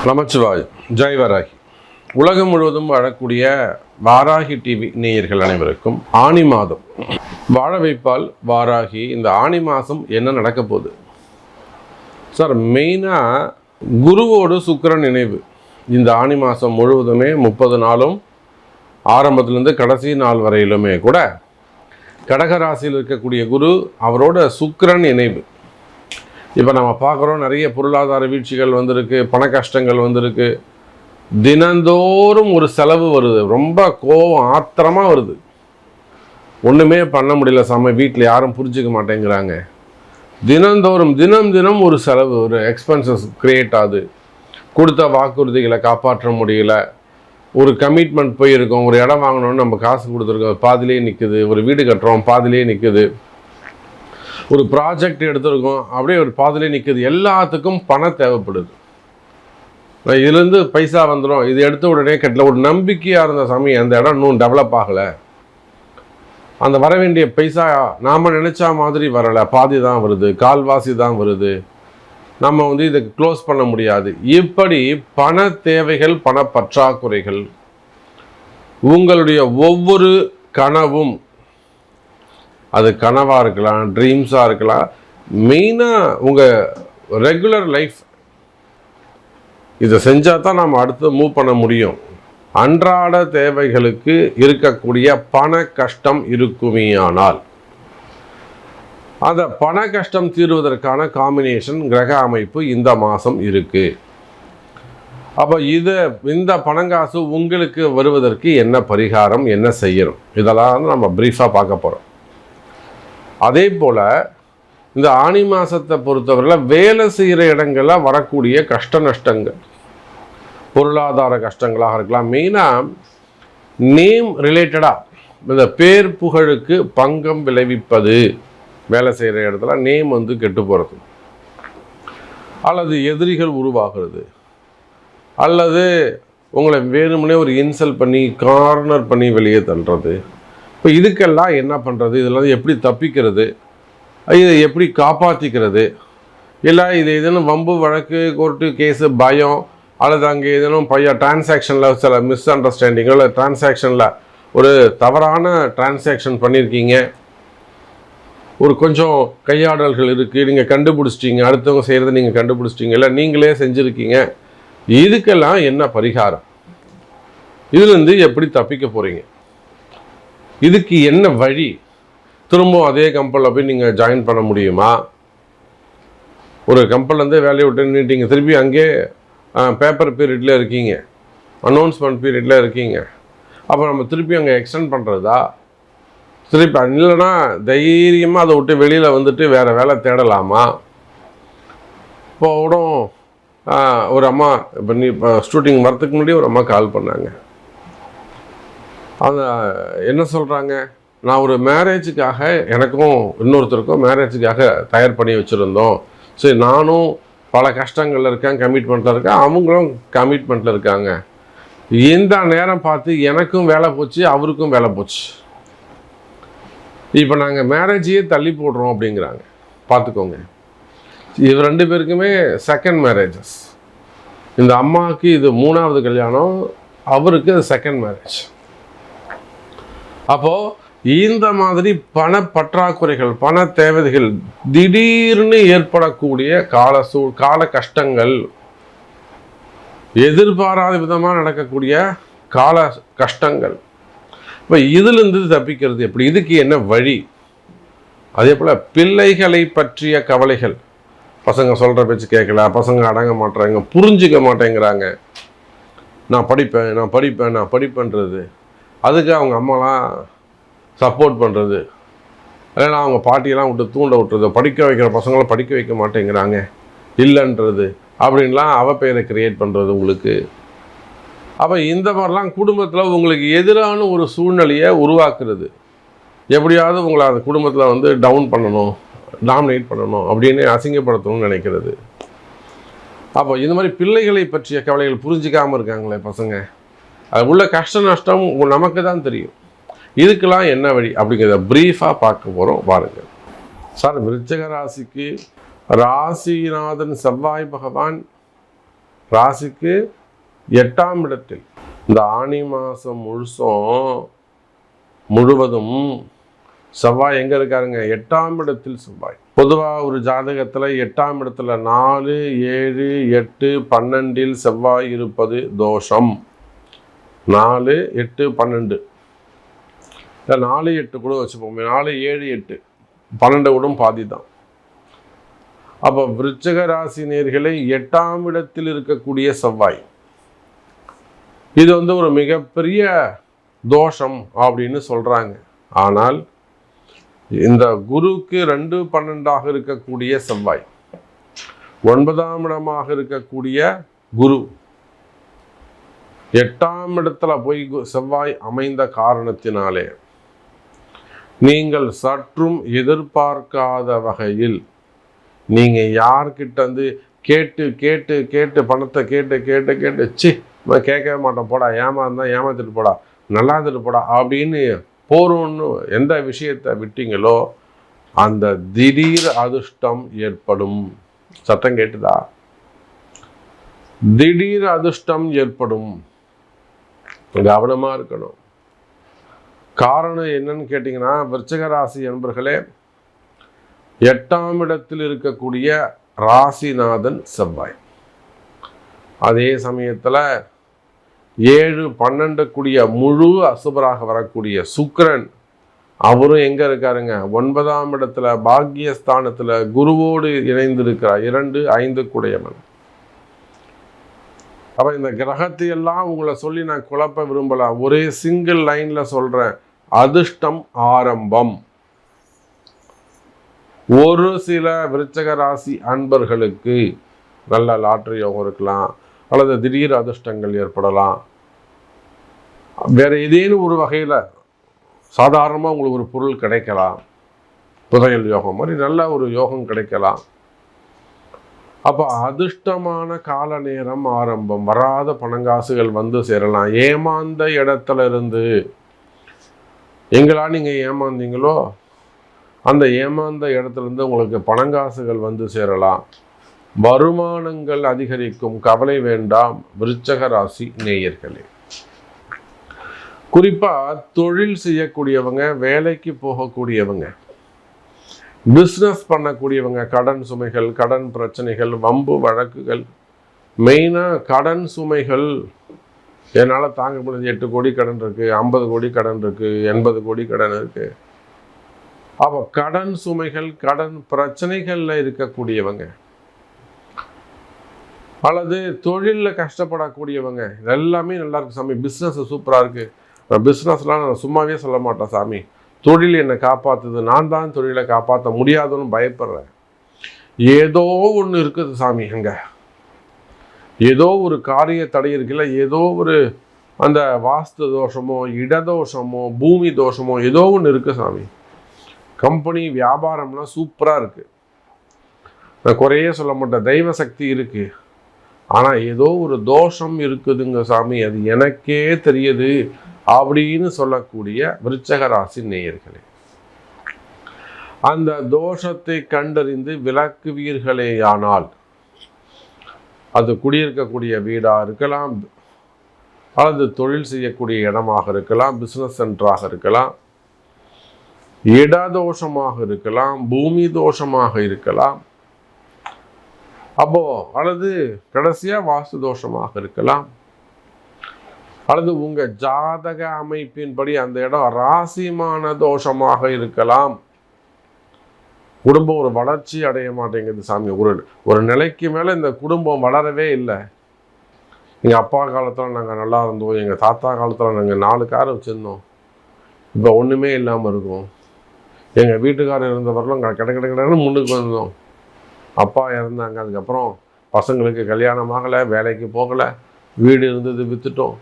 நமச்சிவாய். ஜெய் வராகி. உலகம் முழுவதும் வாழக்கூடிய வாராகி டிவி நேயர்கள் அனைவருக்கும் ஆனி மாதம் வாழ வைப்பால் வாராகி. இந்த ஆனி மாதம் என்ன நடக்க போகுது சார்? மெயினாக குருவோடு சுக்கிரன் நினைவு. இந்த ஆனி மாதம் முழுவதுமே 30 நாளும் ஆரம்பத்திலேருந்து கடைசி நாள் வரையிலுமே கூட கடகராசியில் இருக்கக்கூடிய குரு அவரோட சுக்கிரன் இணைவு. இப்போ நம்ம பார்க்குறோம், நிறைய பொருளாதார வீழ்ச்சிகள் வந்திருக்கு, பண கஷ்டங்கள் வந்திருக்கு, தினந்தோறும் ஒரு செலவு வருது, ரொம்ப கோபம் ஆத்திரமாக வருது, ஒன்றுமே பண்ண முடியல சாமி, வீட்டில் யாரும் புரிஞ்சிக்க மாட்டேங்கிறாங்க, தினந்தோறும் தினம் ஒரு செலவு, ஒரு எக்ஸ்பென்சஸ் க்ரியேட் ஆகுது, கொடுத்த வாக்குறுதிகளை காப்பாற்ற முடியல, ஒரு கமிட்மெண்ட் போயிருக்கோம், ஒரு இடம் வாங்கணும்னு நம்ம காசு கொடுத்துருக்கோம், பாதிலே நிற்குது, ஒரு வீடு கட்டுறோம் பாதிலே நிற்குது, ஒரு ப்ராஜெக்ட் எடுத்துருக்கோம் அப்படியே ஒரு பாதிலே நிற்குது, எல்லாத்துக்கும் பணம் தேவைப்படுது. இதுலேருந்து பைசா வந்துடும், இது எடுத்த உடனே கட்டல, ஒரு நம்பிக்கையாக இருந்த சமயம் அந்த இடம் இன்னும் டெவலப் ஆகலை, அந்த வர வேண்டிய பைசா நாம் நினச்சா மாதிரி வரலை, பாதி தான் வருது, கால்வாசி தான் வருது, நம்ம இதை க்ளோஸ் பண்ண முடியாது. இப்படி பண தேவைகள், பண பற்றாக்குறைகள், உங்களுடைய ஒவ்வொரு கனவும், அது கனவாக இருக்கலாம், ட்ரீம்ஸாக இருக்கலாம், மெயினாக உங்கள் ரெகுலர் லைஃப் இதை செஞ்சால் தான் நம்ம அடுத்து மூவ் பண்ண முடியும். அன்றாட தேவைகளுக்கு இருக்கக்கூடிய பண கஷ்டம் இருக்குமேயானால் அந்த பண கஷ்டம் தீர்வதற்கான காம்பினேஷன் கிரக அமைப்பு இந்த மாதம் இருக்குது. அப்போ இந்த பணங்காசு உங்களுக்கு வருவதற்கு என்ன பரிகாரம், என்ன செய்யணும், இதெல்லாம் நம்ம ப்ரீஃபாக பார்க்க போகிறோம். அதே போல் இந்த ஆனி மாதத்தை பொறுத்தவரையில் வேலை செய்கிற இடங்களில் வரக்கூடிய கஷ்ட நஷ்டங்கள், பொருளாதார கஷ்டங்களாக இருக்கலாம், மெயினாக நேம் ரிலேட்டடாக இந்த பேர் புகழுக்கு பங்கம் விளைவிப்பது, வேலை செய்கிற இடத்துல நேம் கெட்டு போகிறது, அல்லது எதிரிகள் உருவாகிறது, அல்லது உங்களை வேணும்னே ஒரு இன்சல்ட் பண்ணி கார்னர் பண்ணி வெளியே தள்ளுறது. இப்போ இதுக்கெல்லாம் என்ன பண்ணுறது, இதெல்லாம் எப்படி தப்பிக்கிறது, இதை எப்படி காப்பாற்றிக்கிறது, இல்லை இது ஏதேனும் வம்பு வழக்கு கோர்ட்டு கேஸு பயம், அல்லது அங்கே ஏதேனும் டிரான்சாக்ஷனில் சில மிஸ் அண்டர்ஸ்டாண்டிங்கோ, இல்லை டிரான்சாக்ஷனில் ஒரு தவறான டிரான்சாக்ஷன் பண்ணியிருக்கீங்க, ஒரு கொஞ்சம் கையாடல்கள் இருக்குது, நீங்கள் கண்டுபிடிச்சிட்டிங்க, அடுத்தவங்க செய்கிறத நீங்கள் கண்டுபிடிச்சிட்டிங்க, இல்லை நீங்களே செஞ்சுருக்கீங்க, இதுக்கெல்லாம் என்ன பரிகாரம், இதுலேருந்து எப்படி தப்பிக்க போகிறீங்க, இதுக்கு என்ன வழி, திரும்பவும் அதே கம்பெனியில் போய் நீங்கள் ஜாயின் பண்ண முடியுமா, ஒரு கம்பெனிலேருந்து வேலையை விட்டு நின்றுட்டீங்க, திருப்பி அங்கே பேப்பர் பீரியடில் இருக்கீங்க, அனௌன்ஸ்மெண்ட் பீரியடில் இருக்கீங்க, அப்போ நம்ம திருப்பி அங்கே எக்ஸ்டெண்ட் பண்ணுறதா, திருப்பி இல்லைன்னா தைரியமாக அதை விட்டு வெளியில் வந்துட்டு வேறு வேலை தேடலாமா? இப்போ கூட ஒரு அம்மா இப்போ ஷூட்டிங் வரத்துக்கு முன்னாடி ஒரு அம்மா கால் பண்ணாங்க. அந்த என்ன சொல்கிறாங்க, நான் ஒரு மேரேஜுக்காக எனக்கும் இன்னொருத்தருக்கும் மேரேஜுக்காக தயார் பண்ணி வச்சுருந்தோம், சரி நானும் பல கஷ்டங்களில் இருக்கேன், கமிட்மெண்ட்டில் இருக்கேன், அவங்களும் கமிட்மெண்ட்டில் இருக்காங்க, இந்த நேரம் பார்த்து எனக்கும் வேலை போச்சு, அவருக்கும் வேலை போச்சு, இப்போ நாங்கள் மேரேஜையே தள்ளி போடுறோம் அப்படிங்கிறாங்க. பார்த்துக்கோங்க, இது 2 பேருக்குமே செகண்ட் மேரேஜஸ். இந்த அம்மாவுக்கு இது 3வது கல்யாணம், அவருக்கு அது செகண்ட் மேரேஜ். அப்போது இந்த மாதிரி பண பற்றாக்குறைகள், பண தேவைகள், திடீர்னு ஏற்படக்கூடிய கால கஷ்டங்கள், எதிர்பாராத விதமாக நடக்கக்கூடிய கால கஷ்டங்கள், இப்போ இதிலிருந்து தப்பிக்கிறது எப்படி, இதுக்கு என்ன வழி? அதே போல் பிள்ளைகளை பற்றிய கவலைகள், பசங்க சொல்கிற பேச்சு கேட்கல, பசங்க அடங்க மாட்டேறாங்க, புரிஞ்சிக்க மாட்டேங்கிறாங்க, நான் படிப்பேன்றது, அதுக்கு அவங்க அம்மாலாம் சப்போர்ட் பண்ணுறது, இல்லைன்னா அவங்க பாட்டியெல்லாம் தூண்ட விட்டுறது, படிக்க வைக்கிற பசங்களாம் படிக்க வைக்க மாட்டேங்கிறாங்க இல்லைன்றது, அப்படின்லாம் பெயரை கிரியேட் பண்ணுறது உங்களுக்கு. அப்போ இந்த மாதிரிலாம் குடும்பத்தில் உங்களுக்கு எதிரான ஒரு சூழ்நிலையை உருவாக்குறது, எப்படியாவது உங்களை அந்த குடும்பத்தில் டவுன் பண்ணணும், டாமினேட் பண்ணணும், அப்படின்னு அசிங்கப்படுத்தணும்னு நினைக்கிறது. அப்போ இந்த மாதிரி பிள்ளைகளை பற்றிய கவலைகள் புரிஞ்சிக்காமல் இருக்காங்களே பசங்க, அது உள்ள கஷ்ட நஷ்டம் நமக்கு தான் தெரியும். இதுக்கெல்லாம் என்ன வழி அப்படிங்கிறத ப்ரீஃபாக பார்க்க போகிறோம், பாருங்கள். சார், விருச்சிக ராசிக்கு ராசிநாதன் செவ்வாய் பகவான் ராசிக்கு 8ஆம் இடத்தில். இந்த ஆனி மாதம் முழுவதும் செவ்வாய் எங்கே இருக்காருங்க? 8ஆம் இடத்தில் செவ்வாய். பொதுவாக ஒரு ஜாதகத்தில் 8ஆம் இடத்துல 4, 7, 8, 12 செவ்வாய் இருப்பது தோஷம். 4, 8, 12 இல்லை 4, 8 கூட வச்சுப்போமே. 4, 7, 8, 12 கூட பாதி தான். அப்போ விருச்சிக ராசி நேயர்களை 8ஆம் இடத்தில் இருக்கக்கூடிய செவ்வாய், இது ஒரு மிகப்பெரிய தோஷம் அப்படின்னு சொல்றாங்க. ஆனால் இந்த குருக்கு 2, 12 இருக்கக்கூடிய செவ்வாய், 9ஆம் இடமாக இருக்கக்கூடிய குரு 8ஆம் இடத்துல போய் செவ்வாய் அமைந்த காரணத்தினாலே நீங்கள் சற்றும் எதிர்பார்க்காத வகையில் நீங்க யார்கிட்ட கேட்டு கேட்டு கேட்டு பணத்தை கேட்டு கேட்டு கேட்டு நான் கேட்கவே மாட்டேன், போடா, ஏமாத்திட்டு போடா, நல்லா இருந்துட்டு போடா அப்படின்னு போறோன்னு எந்த விஷயத்தை விட்டீங்களோ அந்த திடீர் அதிர்ஷ்டம் ஏற்படும். சத்தம் கேட்டுதா? திடீர் அதிர்ஷ்டம் ஏற்படும். கவனமா இருக்கணும். காரணம் என்னன்னு கேட்டீங்கன்னா, விருச்சிக ராசி என்பர்களே, 8ஆம் இடத்தில் இருக்கக்கூடிய ராசிநாதன் செவ்வாய், அதே சமயத்தில் 7, 12 கூடிய முழு அசுபராக வரக்கூடிய சுக்கிரன், அவரும் எங்க இருக்காருங்க? 9ஆம் இடத்துல பாக்கியஸ்தானத்துல குருவோடு இணைந்திருக்கிறார். 2, 5 கூடையவன். அப்ப இந்த கிரகத்தை எல்லாம் உங்களை சொல்லி நான் குழப்ப விரும்பல, ஒரே சிங்கிள் லைன்ல சொல்றேன். அதிர்ஷ்டம் ஆரம்பம். ஒரு சில விருச்சிக ராசி அன்பர்களுக்கு நல்ல லாட்டரி யோகம் இருக்கலாம், அல்லது திடீர் அதிர்ஷ்டங்கள் ஏற்படலாம். வேற ஏதேனும் ஒரு வகையில் சாதாரணமாக உங்களுக்கு ஒரு பொருள் கிடைக்கலாம், புதையல் யோகம் மாதிரி நல்ல ஒரு யோகம் கிடைக்கலாம். அப்போ அதிர்ஷ்டமான கால நேரம் ஆரம்பம். வராத பணங்காசுகள் சேரலாம். ஏமாந்த இடத்துல இருந்து எங்களா நீங்கள் ஏமாந்தீங்களோ அந்த ஏமாந்த இடத்துல இருந்து உங்களுக்கு பணங்காசுகள் சேரலாம். வருமானங்கள் அதிகரிக்கும். கவலை வேண்டாம் விருச்சிக ராசி நேயர்களே. குறிப்பா தொழில் செய்யக்கூடியவங்க, வேலைக்கு போகக்கூடியவங்க, பிஸ்னஸ் பண்ணக்கூடியவங்க, கடன் சுமைகள், கடன் பிரச்சனைகள், வம்பு வழக்குகள், மெயினாக கடன் சுமைகள் என்னால் தாங்க முடியாது. 8 கோடி கடன் இருக்கு, 50 கோடி கடன் இருக்கு, 80 கோடி கடன் இருக்கு. அப்போ கடன் சுமைகள், கடன் பிரச்சனைகள்ல இருக்கக்கூடியவங்க, அல்லது தொழிலில் கஷ்டப்படக்கூடியவங்க, எல்லாமே நல்லா இருக்கு சாமி, பிஸ்னஸ் சூப்பராக இருக்கு, பிஸ்னஸ்லாம் நான் சும்மாவே சொல்ல மாட்டேன் சாமி, தொழில் என்னை காப்பாற்றுது, நான் தான் தொழிலை காப்பாற்ற முடியாதுன்னு பயப்படுறேன். ஏதோ ஒன்று இருக்குது சாமி, அங்கே ஏதோ ஒரு காரிய தடை இருக்குல்ல, ஏதோ ஒரு அந்த வாஸ்து தோஷமோ, இடதோஷமோ, பூமி தோஷமோ ஏதோ ஒன்று இருக்கு சாமி. கம்பெனி வியாபாரம்லாம் சூப்பராக இருக்கு, நான் குறையே சொல்ல மாட்டேன், தெய்வ சக்தி இருக்கு, ஆனால் ஏதோ ஒரு தோஷம் இருக்குதுங்க சாமி, அது எனக்கே தெரியுது அப்படின்னு சொல்லக்கூடிய விருச்சிக ராசி நேயர்களே, அந்த தோஷத்தை கண்டறிந்து விலக்குவீர்களேயானால் அது குடியிருக்கக்கூடிய வீடாக இருக்கலாம், அல்லது தொழில் செய்யக்கூடிய இடமாக இருக்கலாம், பிஸ்னஸ் சென்டராக இருக்கலாம், இடதோஷமாக இருக்கலாம், பூமி தோஷமாக இருக்கலாம், அப்போ அல்லது கடைசியா வாஸ்து தோஷமாக இருக்கலாம், அல்லது உங்க ஜாதக அமைப்பின்படி அந்த இடம் ராசிமான தோஷமாக இருக்கலாம். குடும்பம் ஒரு வளர்ச்சி அடைய மாட்டேங்குது சாமி, ஒரு நிலைக்கு மேல இந்த குடும்பம் வளரவே இல்லை. எங்க அப்பா காலத்துல நாங்க நல்லா இருந்தோம், எங்க தாத்தா காலத்துல நாங்க 4 கார் வச்சிருந்தோம், இப்போ ஒண்ணுமே இல்லாம இருக்கும். எங்க வீட்டுக்காரர் இருந்தவரெல்லாம் கடன்னு முன்னுக்கு வந்தோம், அப்பா இறந்தாங்க, அதுக்கப்புறம் பசங்களுக்கு கல்யாணம் ஆகலை, வேலைக்கு போகலை, வீடு இருந்தது விற்றுட்டோம்.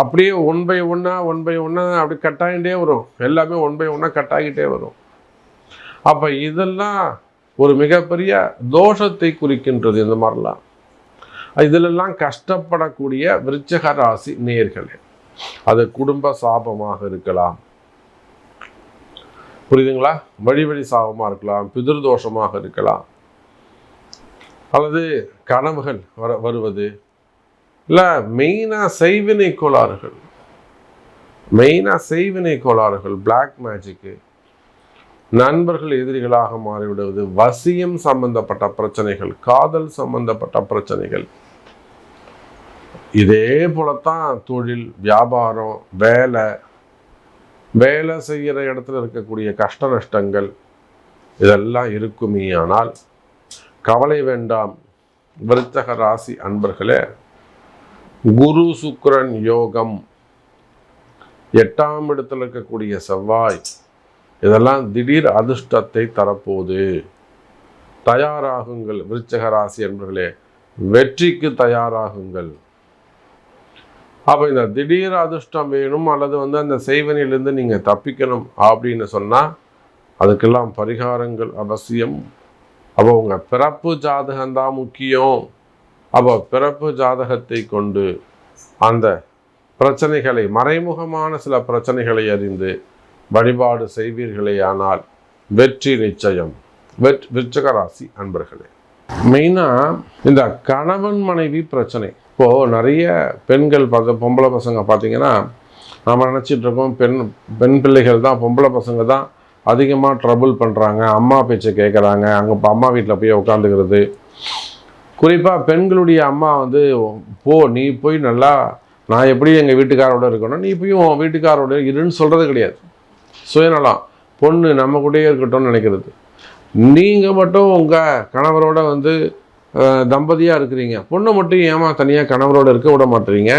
அப்படியே ஒன் பை ஒன்னா அப்படி கட்டாகிட்டே வரும், எல்லாமே ஒன் பை ஒன்னா கட்டாகிட்டே வரும். அப்போ இதெல்லாம் ஒரு மிகப்பெரிய தோஷத்தை குறிக்கின்றது. இந்த மாதிரிலாம் இதிலெல்லாம் கஷ்டப்படக்கூடிய விருச்சிக ராசி நேயர்களே, அது குடும்ப சாபமாக இருக்கலாம், புரியுதுங்களா, வழி சாபமாக இருக்கலாம், பிதிர்தோஷமாக இருக்கலாம், அல்லது கனவுகள் வருவது, இல்லை மெயினாக செய்வினை கோளாறுகள், பிளாக் மேஜிக்கு, நண்பர்கள் எதிரிகளாக மாறிவிடுவது, வசியம் சம்பந்தப்பட்ட பிரச்சனைகள், காதல் சம்பந்தப்பட்ட பிரச்சனைகள், இதே போலத்தான் தொழில், வியாபாரம், வேலை செய்கிற இடத்துல இருக்கக்கூடிய கஷ்ட நஷ்டங்கள் இதெல்லாம் இருக்குமே. ஆனால் கவலை வேண்டாம் விருச்சக ராசி அன்பர்களே. குரு சுக்கிரன் யோகம், 8ஆம் இடத்துல இருக்கக்கூடிய செவ்வாய், இதெல்லாம் திடீர் அதிர்ஷ்டத்தை தரப்போகுது. தயாராகுங்கள் விருச்சக ராசி அன்பர்களே, வெற்றிக்கு தயாராகுங்கள். அப்போ இந்த திடீர் அதிர்ஷ்டம் வேணும் அல்லது அந்த செய்வனிலிருந்து நீங்கள் தப்பிக்கணும் அப்படின்னு சொன்னால் அதுக்கெல்லாம் பரிகாரங்கள் அவசியம். அப்போ உங்கள் பிறப்பு ஜாதகம்தான் முக்கியம். அப்போ பிறப்பு ஜாதகத்தை கொண்டு அந்த பிரச்சனைகளை, மறைமுகமான சில பிரச்சனைகளை அறிந்து வழிபாடு செய்வீர்களே ஆனால் வெற்றி நிச்சயம். விருச்சிக ராசி அன்பர்களே, மெயினாக இந்த கணவன் மனைவி பிரச்சனை. இப்போது நிறைய பெண்கள் பொம்பளை பசங்க பார்த்தீங்கன்னா, நம்ம நினச்சிட்டு இருக்கோம் பெண் பிள்ளைகள் தான், பொம்பளை பசங்க தான் அதிகமாக ட்ரபுள் பண்ணுறாங்க, அம்மா பேச்சை கேட்குறாங்க, அங்கே இப்போ அம்மா வீட்டில் போய் உட்காந்துக்கிறது. குறிப்பாக பெண்களுடைய அம்மா நீ போய் நல்லா, நான் எப்படி எங்கள் வீட்டுக்காரோட இருக்கணும், நீ போய் உன் வீட்டுக்காரோட இருன்னு சொல்கிறது கிடையாது. சுயநலம், பொண்ணு நம்ம கூடயே இருக்கட்டும்னு நினைக்கிறது. நீங்கள் மட்டும் உங்கள் கணவரோட தம்பதியாக இருக்கிறீங்க, பொண்ணு மட்டும் ஏமா தனியாக கணவரோடு இருக்க விட மாட்டீங்க?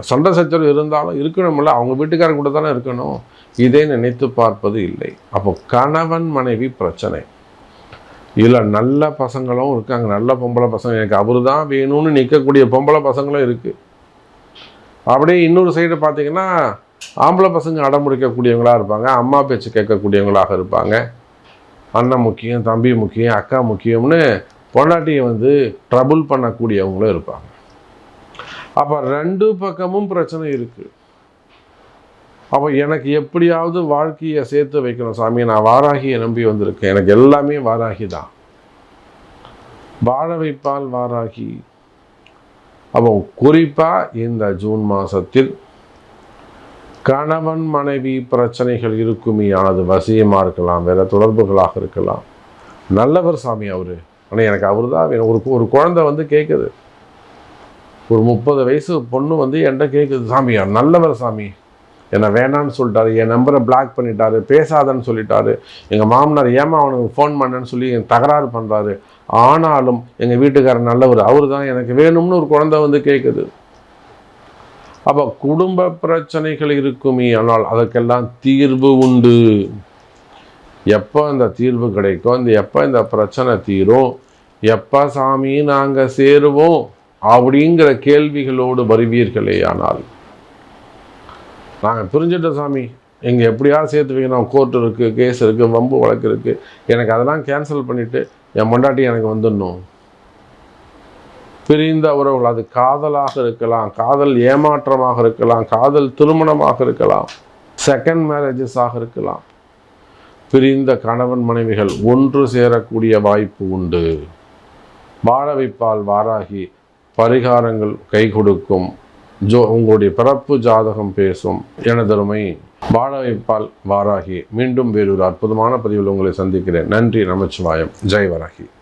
சண்டை சச்சரவு இருந்தாலும் இருக்கணும்ல, அவங்க வீட்டுக்காரர் கூட தானே இருக்கணும். இதை நினைத்து பார்ப்பது இல்லை. அப்போ கணவன் மனைவி பிரச்சனை. இதில் நல்ல பசங்களும் இருக்காங்க, நல்ல பொம்பளை பசங்க, எனக்கு அவரு தான் வேணும்னு நிற்கக்கூடிய பொம்பளை பசங்களும் இருக்குது. அப்படியே இன்னொரு சைடு பார்த்தீங்கன்னா ஆம்பளை பசங்க அடம்பிடிக்கக்கூடியவங்களாக இருப்பாங்க, அம்மா பேச்சு கேட்கக்கூடியவங்களாக இருப்பாங்க. அண்ணன் முக்கியம், தம்பி முக்கியம், அக்கா முக்கியம்னு பொண்டாட்டியை ட்ரபுள் பண்ணக்கூடியவங்களும் இருப்பாங்க. அப்போ 2 பக்கமும் பிரச்சனை இருக்குது. அப்போ எனக்கு எப்படியாவது வாழ்க்கையை சேர்த்து வைக்கணும் சாமி, நான் வாராகியை நம்பி வந்திருக்கேன், எனக்கு எல்லாமே வாராகி தான், வாழ வைப்பால் வாராகி. அப்போ குறிப்பாக இந்த ஜூன் மாதத்தில் கணவன் மனைவி பிரச்சனைகள் இருக்குமே. ஆனது வசியமாக இருக்கலாம், வேறு தொடர்புகளாக இருக்கலாம். நல்லவர் சாமி அவர், ஆனால் எனக்கு அவர் தான் வேணும். ஒரு குழந்தை கேட்குது, ஒரு 30 வயசு பொண்ணு என்கிட்ட கேட்குது, சாமி நல்லவர் சாமி, என்னை வேணான்னு சொல்லிட்டாரு, என் நம்பரை பிளாக் பண்ணிட்டாரு, பேசாதன்னு சொல்லிட்டாரு, எங்கள் மாமனார் ஏமா அவனுக்கு ஃபோன் பண்ணேன்னு சொல்லி என் தகராறு பண்ணுறாரு, ஆனாலும் எங்கள் வீட்டுக்காரர் நல்லவர், அவர் தான் எனக்கு வேணும்னு ஒரு குழந்தை கேட்குது. அப்போ குடும்ப பிரச்சனைகள் இருக்குமே, ஆனால் அதற்கெல்லாம் தீர்வு உண்டு. எப்போ அந்த தீர்வு கிடைக்கும், எப்போ இந்த பிரச்சனை தீரும், எப்போ சாமி நாங்கள் சேருவோம் அப்படிங்கிற கேள்விகளோடு வருவீர்களே ஆனால், நாங்கள் பிரிஞ்சிட்டோம் சாமி, எங்கள் எப்படியாவது சேர்த்து வைக்கணும், கோர்ட் இருக்குது, கேஸ் இருக்குது, வம்பு வழக்கு இருக்குது, எனக்கு அதெல்லாம் கேன்சல் பண்ணிவிட்டு என் பொண்டாட்டி எனக்கு வந்துடணும். பிரிந்த உறவுகள், அது காதலாக இருக்கலாம், காதல் ஏமாற்றமாக இருக்கலாம், காதல் திருமணமாக இருக்கலாம், செகண்ட் மேரேஜஸாக இருக்கலாம். பிரிந்த கணவன் மனைவிகள் ஒன்று சேரக்கூடிய வாய்ப்பு உண்டு. வாழ வைப்பால் வாராகி, பரிகாரங்கள் கை கொடுக்கும். உங்களுடைய பிறப்பு ஜாதகம் பேசும். எனதருமை வாழ வைப்பால் வாராகி. மீண்டும் வேறொரு அற்புதமான பதிவில் உங்களை சந்திக்கிறேன். நன்றி, நமச்சிவாயம். ஜெய் வராகி.